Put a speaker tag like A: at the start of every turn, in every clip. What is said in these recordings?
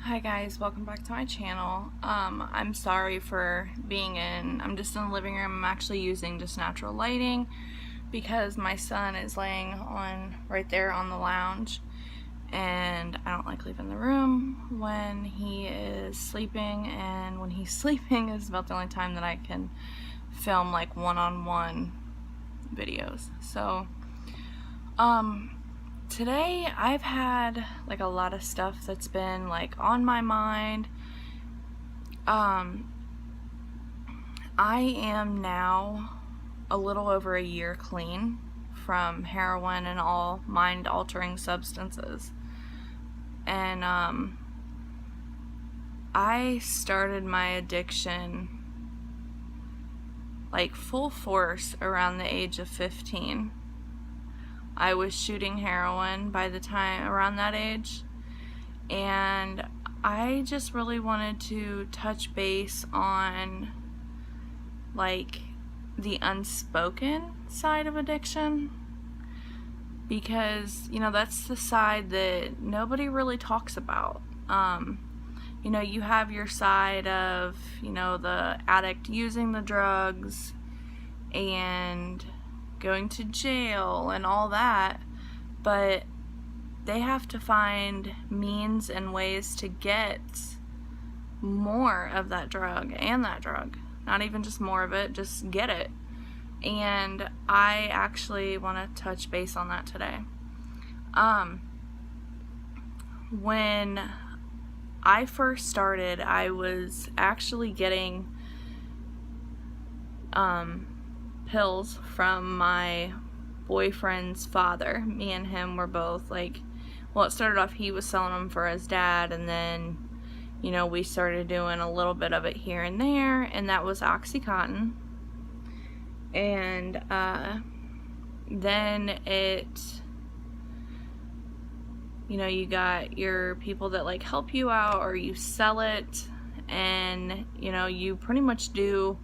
A: Hi guys, welcome back to my channel. I'm sorry for I'm just in the living room. I'm actually using just natural lighting because my son is laying on right there on the lounge, and I don't like leaving the room when he is sleeping, and when he's sleeping is about the only time that I can film like one-on-one videos. So today I've had like a lot of stuff that's been like on my mind. I am now a little over a year clean from heroin and all mind-altering substances. And I started my addiction like full force around the age of 15. I was shooting heroin by the time around that age, and I just really wanted to touch base on like the unspoken side of addiction, because that's the side that nobody really talks about. You have your side of the addict using the drugs and going to jail and all that, but they have to find means and ways to get more of that drug, not even just more of it, just get it. And I actually want to touch base on that today. When I first started, I was actually getting pills from my boyfriend's father. Me and him were both like, well, it started off he was selling them for his dad, and then we started doing a little bit of it here and there, and that was OxyContin. And then it, you got your people that like help you out, or you sell it, and you pretty much do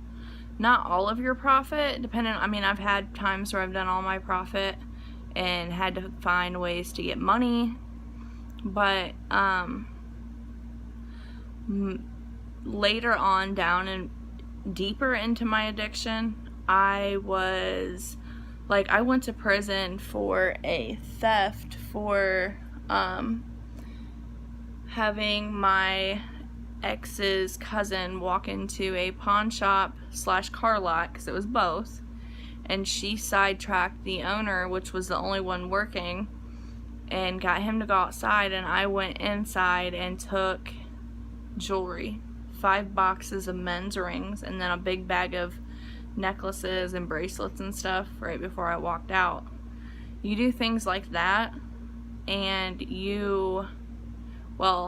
A: not all of your profit, I've had times where I've done all my profit and had to find ways to get money, but later on, down and deeper into my addiction, I went to prison for a theft for having my ex's cousin walk into a pawn shop / car lot, because it was both, and she sidetracked the owner, which was the only one working, and got him to go outside, and I went inside and took jewelry, 5 boxes of men's rings, and then a big bag of necklaces and bracelets and stuff right before I walked out. You do things like that, and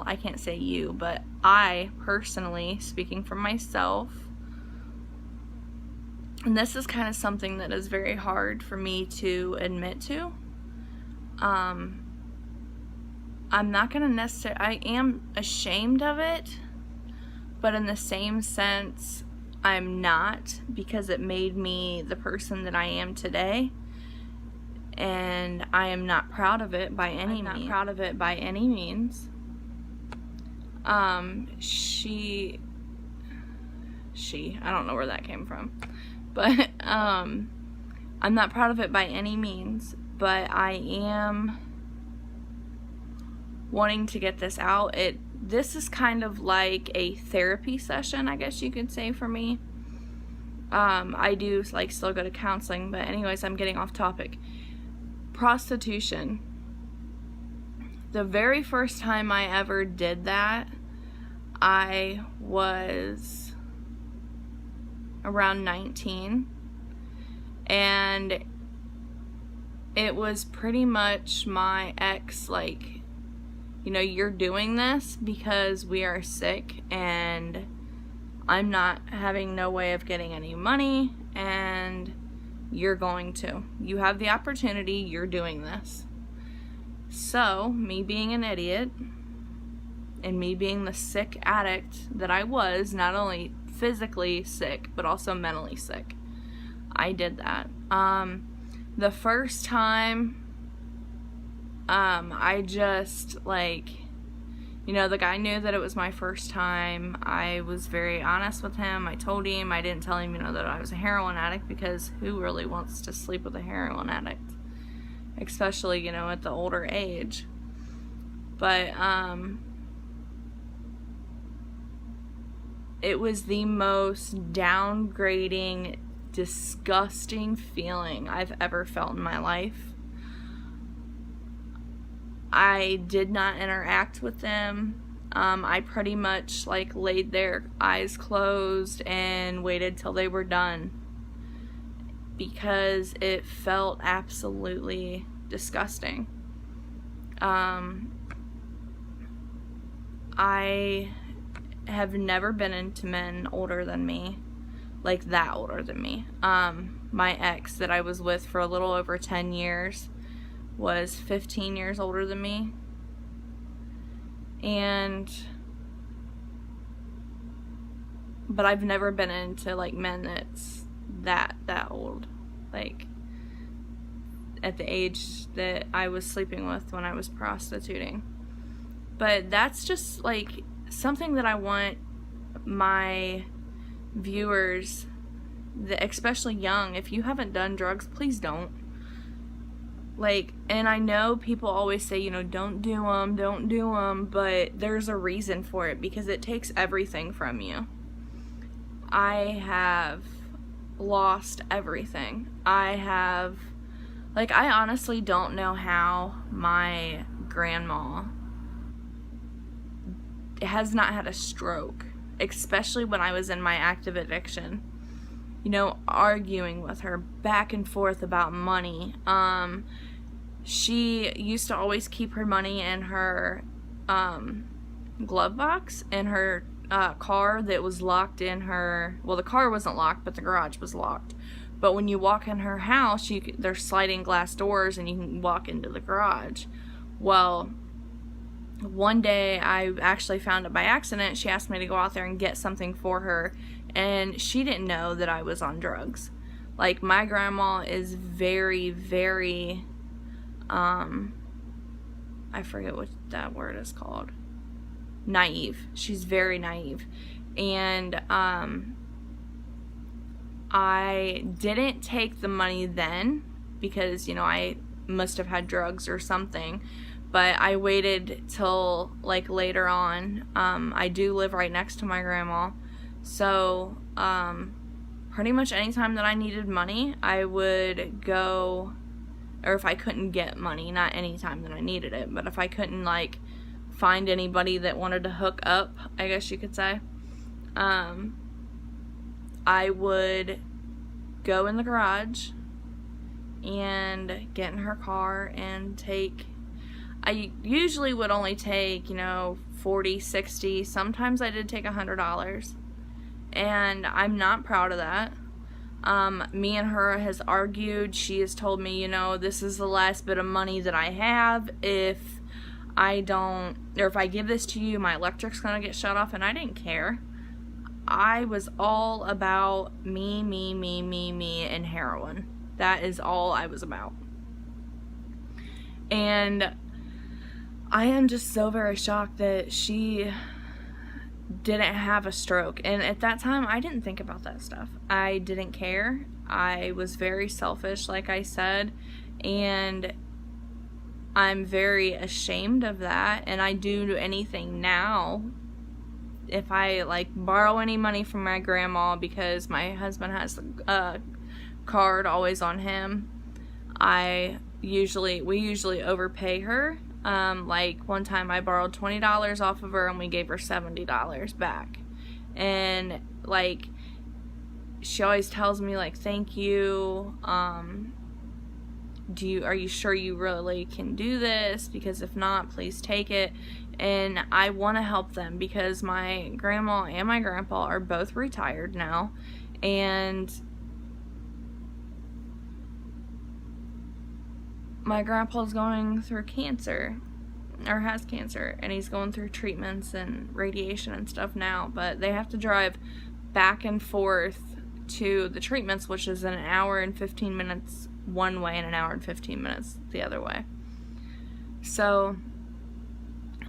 A: I can't say you, but I personally, speaking for myself, and this is kind of something that is very hard for me to admit to, I'm not going to necessarily, I am ashamed of it, but in the same sense, I'm not, because it made me the person that I am today, and I am not proud of it by any means. I don't know where that came from, but I'm not proud of it by any means, but I am wanting to get this out. This is kind of like a therapy session, I guess you could say, for me. I do still go to counseling, but anyways, I'm getting off topic. Prostitution. The very first time I ever did that, I was around 19, and it was pretty much my ex, you're doing this because we are sick, and I'm not having no way of getting any money, and you have the opportunity, you're doing this. So, me being an idiot, and me being the sick addict that I was, not only physically sick, but also mentally sick, I did that. The first time, I just, You know, the guy knew that it was my first time. I was very honest with him. I told him. I didn't tell him, you know, that I was a heroin addict, because who really wants to sleep with a heroin addict? Especially, you know, at the older age. But, it was the most downgrading, disgusting feeling I've ever felt in my life. I did not interact with them. I pretty much like laid there, eyes closed, and waited till they were done, because it felt absolutely disgusting. I have never been into men older than me, like that older than me. My ex that I was with for a little over 10 years was 15 years older than me. But I've never been into like men that's that old, like at the age that I was sleeping with when I was prostituting. But that's just like something that I want my viewers, especially young, if you haven't done drugs, please don't. Like, and I know people always say, you know, don't do them, but there's a reason for it, because it takes everything from you. I have lost everything. I honestly don't know how my grandma has not had a stroke, especially when I was in my active addiction. You know, arguing with her back and forth about money. She used to always keep her money in her glove box in her car that was locked in her, well, the car wasn't locked, but the garage was locked. But when you walk in her house, there's sliding glass doors and you can walk into the garage. Well, one day I actually found it by accident. She asked me to go out there and get something for her, and she didn't know that I was on drugs. Like, my grandma is very, very, I forget what that word is called. Naive. She's very naive. And, I didn't take the money then because, you know, I must have had drugs or something. But I waited till, like, later on. I do live right next to my grandma. So, pretty much anytime that I needed money, I would go, or if I couldn't get money, not anytime that I needed it, but if I couldn't, like, find anybody that wanted to hook up, I guess you could say, I would go in the garage and get in her car and I usually would only take, you know, $40, $60, sometimes I did take $100, and I'm not proud of that. Me and her has argued. She has told me, you know, this is the last bit of money that I have. If I don't, or if I give this to you, my electric's gonna get shut off, and I didn't care. I was all about me, and heroin. That is all I was about. And I am just so very shocked that she didn't have a stroke. And at that time, I didn't think about that stuff. I didn't care. I was very selfish, like I said, and I'm very ashamed of that. And I do anything now. If I, like, borrow any money from my grandma because my husband has a card always on him, we usually overpay her. Like, one time I borrowed $20 off of her and we gave her $70 back. And, like, she always tells me, like, thank you, are you sure you really can do this? Because if not, please take it. And I want to help them because my grandma and my grandpa are both retired now. And my grandpa's going through cancer, or has cancer, and he's going through treatments and radiation and stuff now, but they have to drive back and forth to the treatments, which is an hour and 15 minutes one way and an hour and 15 minutes the other way. So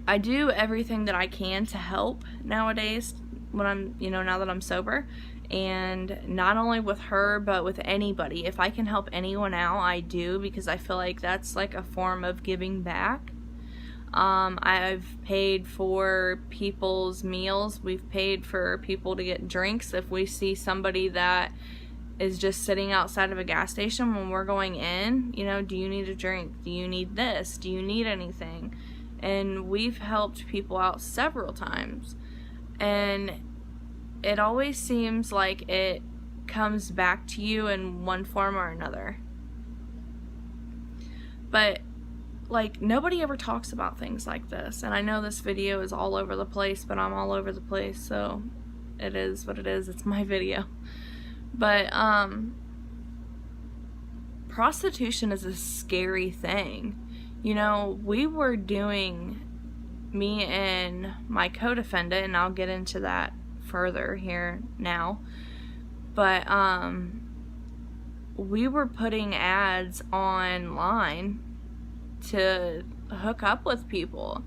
A: I do everything that I can to help nowadays when I'm, now that I'm sober. And not only with her, but with anybody. If I can help anyone out, I do, because I feel like that's like a form of giving back. I've paid for people's meals. We've paid for people to get drinks. If we see somebody that is just sitting outside of a gas station when we're going in, do you need a drink? Do you need this? Do you need anything? And we've helped people out several times. And it always seems like it comes back to you in one form or another. But like, nobody ever talks about things like this. And I know this video is all over the place, but I'm all over the place, so it is what it is. It's my video. But prostitution is a scary thing. We were doing, me and my co-defendant, and I'll get into that further here now, but we were putting ads online to hook up with people.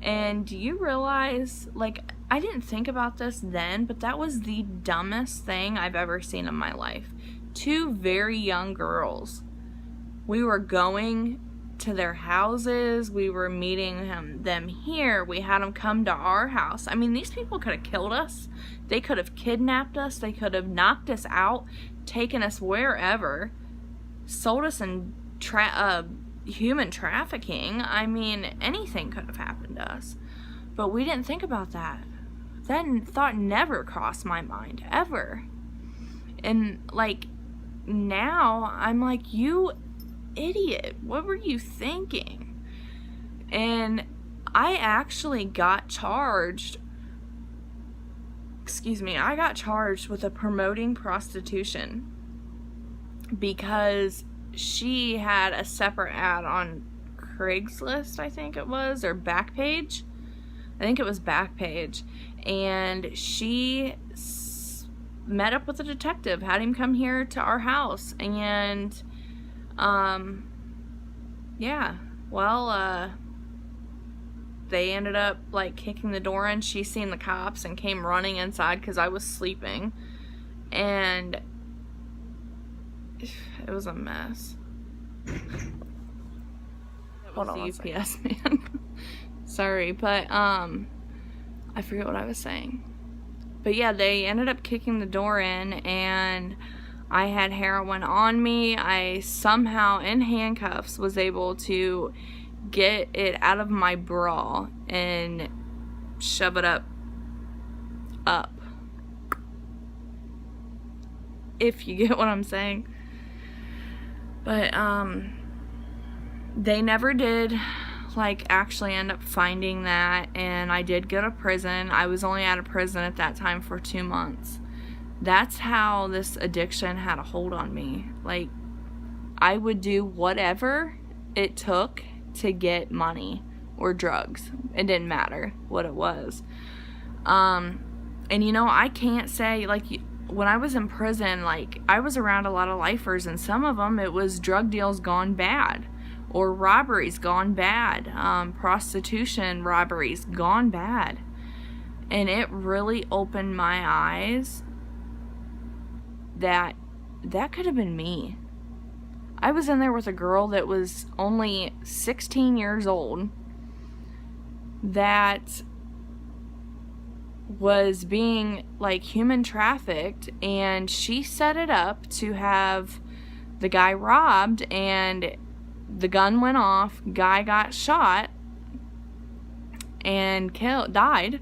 A: And do you realize, like, I didn't think about this then, but that was the dumbest thing I've ever seen in my life. 2 very young girls. We were going to their houses. We were meeting them here. We had them come to our house. I mean, these people could have killed us. They could have kidnapped us. They could have knocked us out, taken us wherever, sold us in human trafficking. I mean, anything could have happened to us. But we didn't think about that. That thought never crossed my mind, ever. And, like, now I'm like, you idiot, what were you thinking? And I actually got charged, I got charged with promoting prostitution because she had a separate ad on Craigslist, I think it was, or Backpage. I think it was Backpage. And she met up with a detective, had him come here to our house, and they ended up like kicking the door in. She seen the cops and came running inside because I was sleeping, and it was a mess. Hold on, UPS man. Sorry, but I forget what I was saying. But yeah, they ended up kicking the door in, and I had heroin on me. I somehow, in handcuffs, was able to get it out of my bra and shove it up. If you get what I'm saying. But, they never did, like, actually end up finding that, and I did go to prison. I was only out of prison at that time for 2 months. That's how this addiction had a hold on me. Like, I would do whatever it took to get money or drugs. It didn't matter what it was. And I can't say, like, when I was in prison, like, I was around a lot of lifers, and some of them, it was drug deals gone bad, or robberies gone bad, prostitution robberies gone bad. And it really opened my eyes that could have been me. I was in there with a girl that was only 16 years old that was being, like, human trafficked, and she set it up to have the guy robbed, and the gun went off, guy got shot and died,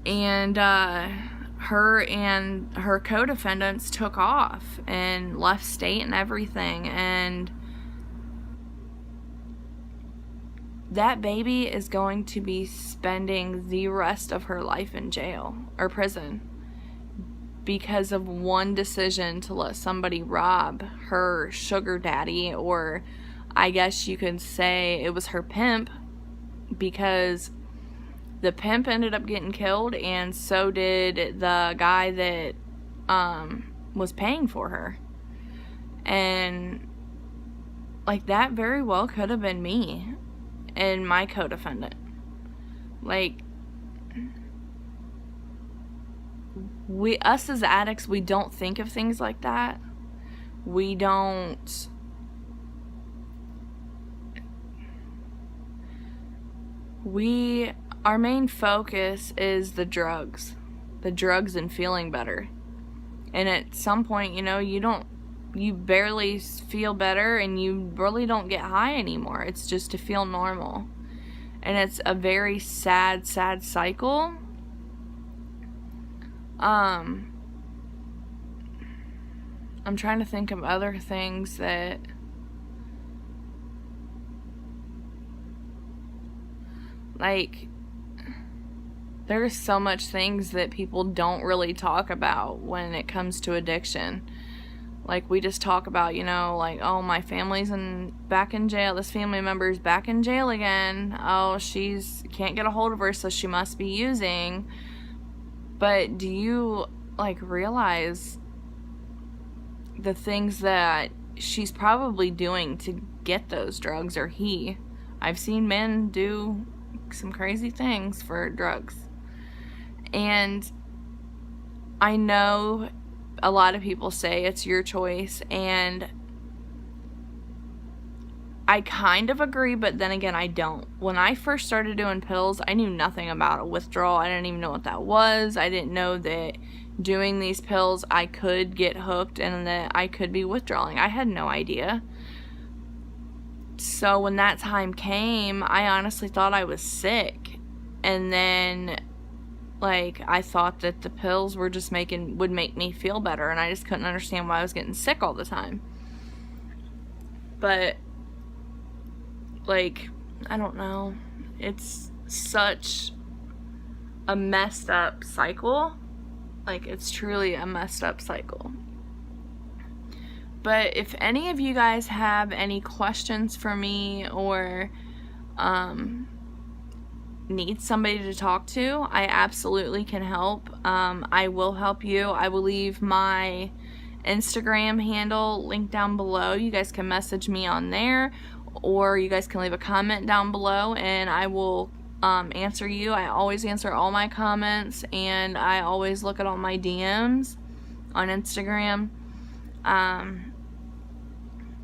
A: and her and her co-defendants took off and left state and everything, and that baby is going to be spending the rest of her life in jail or prison because of one decision to let somebody rob her sugar daddy, or I guess you could say it was her pimp, because the pimp ended up getting killed, and so did the guy that was paying for her. And, like, that very well could have been me and my co-defendant. Like, us as addicts, we don't think of things like that. We don't... Our main focus is the drugs and feeling better. And at some point, you know, you barely feel better and you really don't get high anymore. It's just to feel normal. And it's a very sad, sad cycle. I'm trying to think of other things that... Like, there's so much things that people don't really talk about when it comes to addiction. Like, we just talk about, you know, like, oh, my family's back in jail. This family member's back in jail again. Oh, can't get a hold of her, so she must be using. But do you, like, realize the things that she's probably doing to get those drugs, or he? I've seen men do some crazy things for drugs. And I know a lot of people say it's your choice, and I kind of agree, but then again, I don't. When I first started doing pills, I knew nothing about a withdrawal. I didn't even know what that was. I didn't know that doing these pills I could get hooked and that I could be withdrawing. I had no idea. So when that time came, I honestly thought I was sick. And then, like, I thought that the pills were just would make me feel better, and I just couldn't understand why I was getting sick all the time. But, like, I don't know. It's such a messed up cycle. Like, it's truly a messed up cycle. But if any of you guys have any questions for me, or need somebody to talk to, I absolutely can help. I will help you. I will leave my Instagram handle linked down below. You guys can message me on there, or you guys can leave a comment down below and I will answer you. I always answer all my comments, and I always look at all my DMs on Instagram.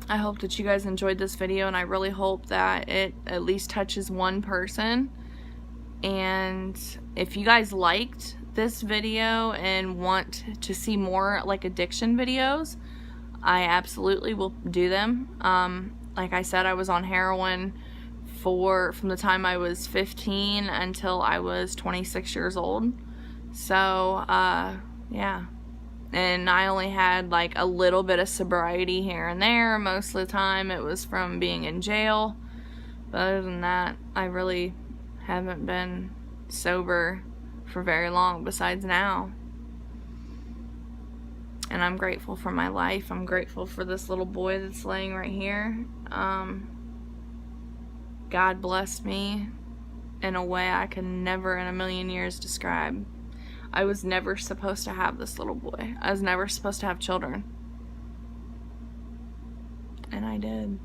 A: I hope that you guys enjoyed this video, and I really hope that it at least touches one person. And if you guys liked this video and want to see more like addiction videos, I absolutely will do them. Like I said, I was on heroin from the time I was 15 until I was 26 years old. So, yeah. And I only had like a little bit of sobriety here and there. Most of the time it was from being in jail. But other than that, I really haven't been sober for very long besides now. And I'm grateful for my life. I'm grateful for this little boy that's laying right here. God blessed me in a way I could never in a million years describe. I was never supposed to have this little boy. I was never supposed to have children. And I did.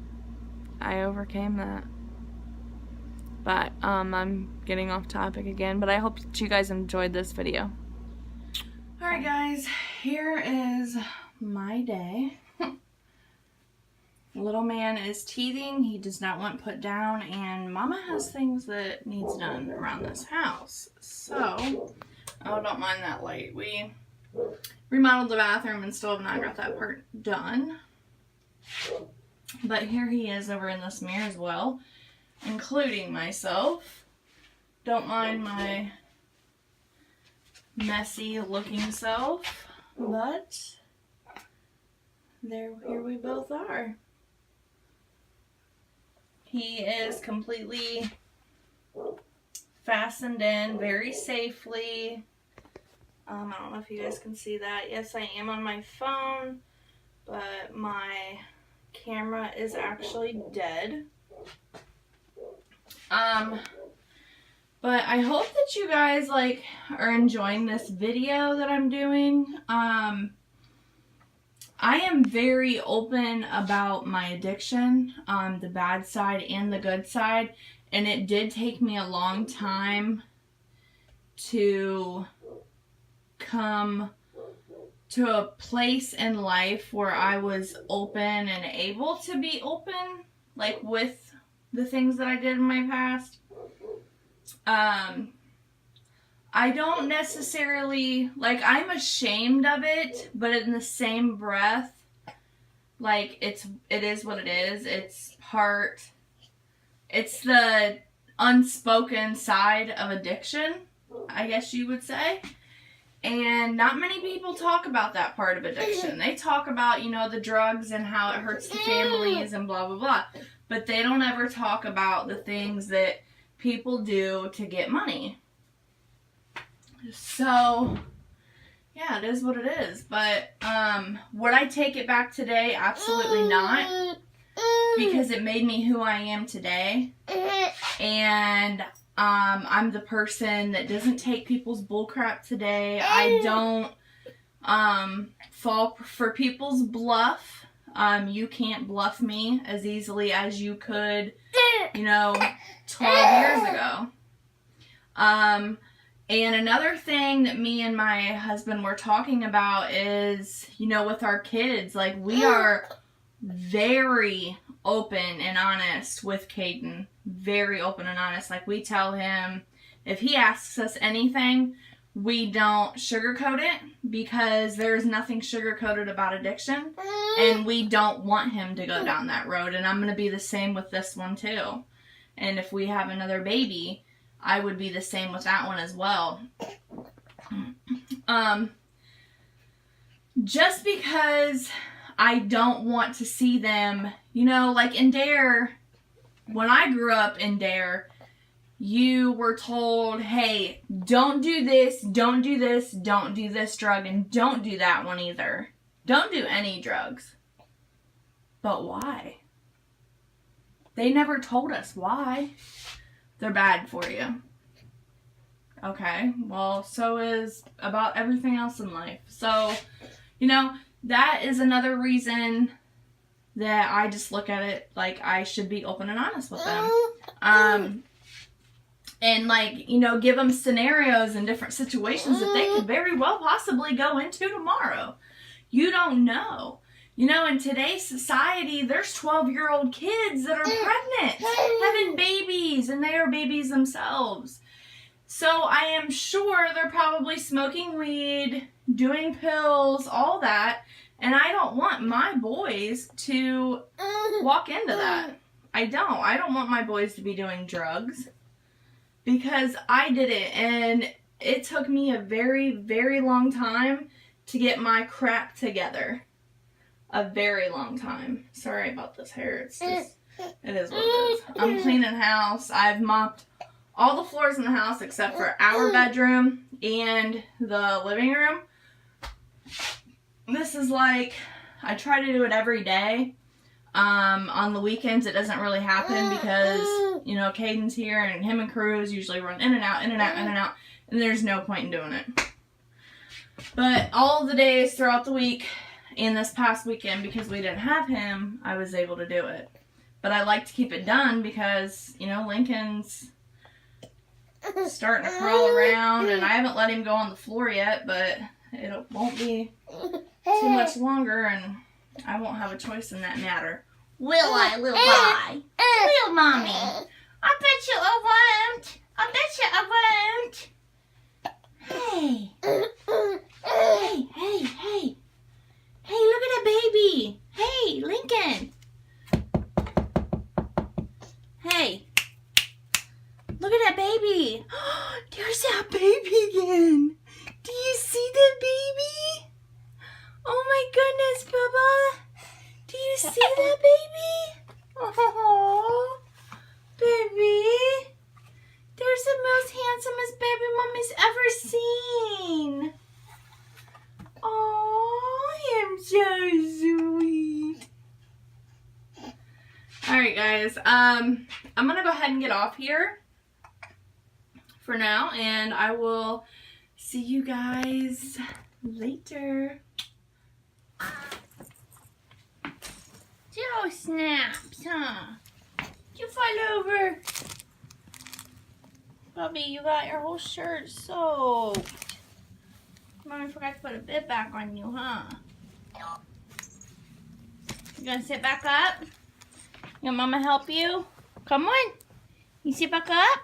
A: I overcame that. But I'm getting off topic again, but I hope that you guys enjoyed this video. Alright guys, here is my day. Little man is teething. He does not want put down, and Mama has things that needs done around this house. So, oh, don't mind that light. We remodeled the bathroom and still have not got that part done. But here he is over in this mirror as well, including myself. Don't mind my messy looking self, but here we both are. He is completely fastened in very safely. I don't know if you guys can see that. Yes, I am on my phone, but my camera is actually dead. But I hope that you guys are enjoying this video that I'm doing. I am very open about my addiction, the bad side and the good side. And it did take me a long time to come to a place in life where I was open and able to be open, like with the things that I did in my past. I don't necessarily, like, I'm ashamed of it, but in the same breath, like, it is what it is. It's the unspoken side of addiction, I guess you would say. And not many people talk about that part of addiction. They talk about, you know, the drugs and how it hurts the families and blah, blah, blah. But they don't ever talk about the things that people do to get money. So, yeah, it is what it is. But would I take it back today? Absolutely not. Because it made me who I am today. And I'm the person that doesn't take people's bullcrap today. I don't fall for people's bluff. You can't bluff me as easily as you could, you know, 12 years ago. And another thing that me and my husband were talking about is, you know, with our kids, like, we are very open and honest with Caden. Very open and honest. Like, we tell him if he asks us anything, we don't sugarcoat it, because there's nothing sugarcoated about addiction, and we don't want him to go down that road. And I'm going to be the same with this one too. And if we have another baby, I would be the same with that one as well. Just because I don't want to see them, you know, like in Dare, when I grew up in Dare, you were told, hey, don't do this, don't do this, don't do this drug, and don't do that one either. Don't do any drugs. But why? They never told us why. They're bad for you. Okay, well, so is about everything else in life. So, you know, that is another reason that I just look at it like I should be open and honest with them. And, like, you know, give them scenarios and different situations that they could very well possibly go into tomorrow. You don't know. You know, in today's society, there's 12-year-old kids that are pregnant, having babies, and they are babies themselves. So I am sure they're probably smoking weed, doing pills, all that. And I don't want my boys to walk into that. I don't want my boys to be doing drugs. Because I did it, and it took me a very, very long time to get my crap together. A very long time. Sorry about this hair. It's just, it is what it is. I'm cleaning house. I've mopped all the floors in the house except for our bedroom and the living room. This is like, I try to do it every day. On the weekends, it doesn't really happen because, you know, Caden's here, and him and Cruz usually run in and out, in and out, in and out, and there's no point in doing it. But all the days throughout the week and this past weekend, because we didn't have him, I was able to do it. But I like to keep it done because, you know, Lincoln's starting to crawl around, and I haven't let him go on the floor yet, but it won't be too much longer, and I won't have a choice in that matter. Will I, little boy? Will mommy? I bet you I won't. I bet you I won't. Hey. Hey, hey, hey. Hey, look at that baby. Hey, Lincoln. Hey. Look at that baby. There's that baby again. Do you see that baby? Oh my goodness, Bubba. Do you see that baby? Oh, baby. There's the most handsomest baby mommy's ever seen. Oh, I'm so sweet. Alright, guys. I'm going to go ahead and get off here for now, and I will see you guys later. Joe snaps, huh? Did you fall over? Bubby, you got your whole shirt soaked. Mommy forgot to put a bib back on you, huh? You gonna sit back up? Your mama help you? Come on. You sit back up?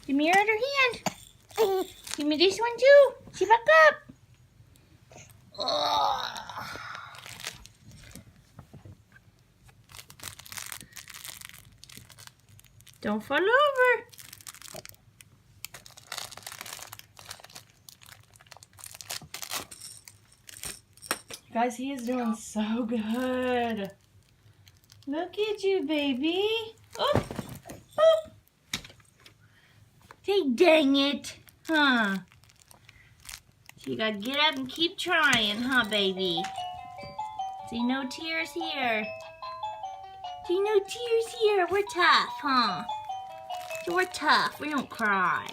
A: Give me your other hand. Give me this one too. Sit back up. Ugh. Don't fall over. Guys, he is doing so good. Look at you, baby. Oh, oh. Say, dang it. Huh? So you gotta get up and keep trying, huh, baby? See, no tears here. See, no tears here. We're tough, huh? So we're tough. We don't cry.